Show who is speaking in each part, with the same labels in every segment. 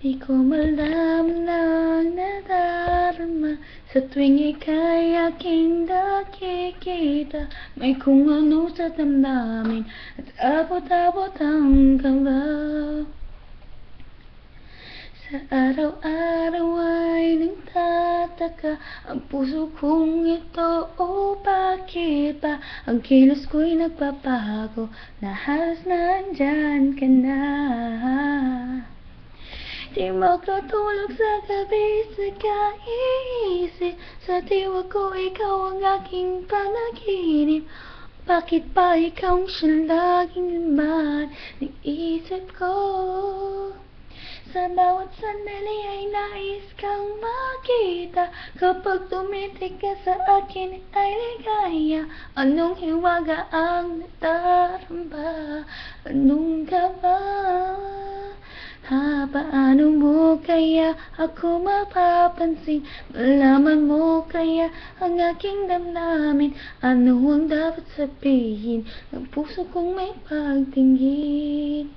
Speaker 1: Di ko malaman ang nadarama sa tuwing ika'y aking nakikita. May kung ano sa damdamin at abot-abot ang kaba. Sa araw-araw ay nagtataka ang puso kong ito, oh bakit ba ang kilos ko'y nagbabago na halos nandyan ka na. Di makatulog sa gabi sa kaiisip, sa diwa ko ikaw ang aking panaginip. Bakit ba ikaw siyang laging laman ng isip ko? Sa bawat sandali ay nais kang makita. Kapag tumitig ka sa akin ay ligaya. Anong hiwaga ang nadaramba? Anong kaba? Paano mo kaya ako mapapansin? Malaman mo kaya ang aking damdamin? Ano ang dapat sabihin ng puso kong may pagtingin?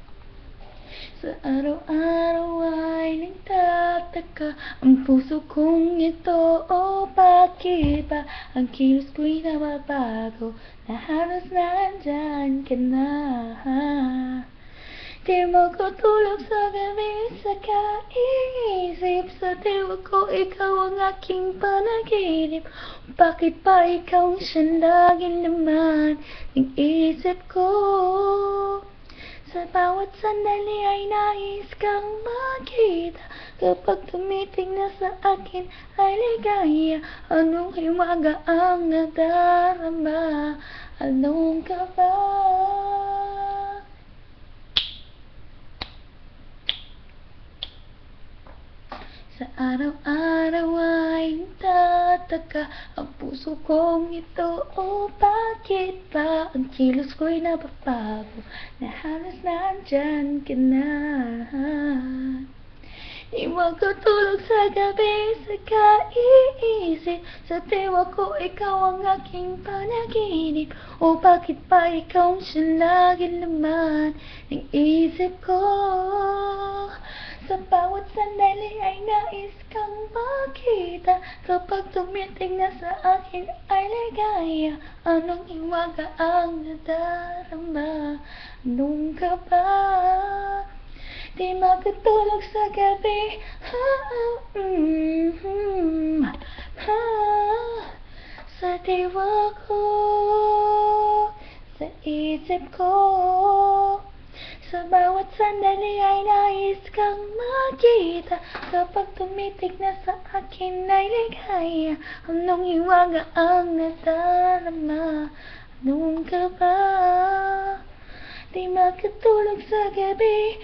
Speaker 1: Sa araw-araw ay nagtataka ang puso kong ito, oh bakit ba ang kilos ko'y nababago na halos nandyan ka na. Di makatulog sa gabi sa kaiisip, sa diwa ko ikaw ang aking panaginip. Bakit ba ikaw siyang laging laman ng isip ko? Sa bawat sandali ay nais kang makita. Kapag tumitig na sa akin ay ligaya. Anong hiwaga ang nadarama? Anong kaba? Sa araw-araw ay nagtataka ang puso kong ito, oh bakit ba ang kilos ko'y nababago na halos nandyan ka na. Di makatulog sa gabi sa kaiisip, sa diwa ko ikaw ang aking panaginip. O bakit ba ikaw siyang laging laman ng isip ko? Sa bawat sandali ay nais kang makita. Kapag tumitig na sa akin ay ligaya. Anong hiwaga ang nadarama? Anong kaba? Di makatulog sa gabi, sa diwa ko, sa isip ko. Sa bawat sandali ay nais kang makita. Kapag tumitig na sa akin ay ligaya. Anong hiwaga ang nadarama? Anong kaba? Di makatulog sa gabi.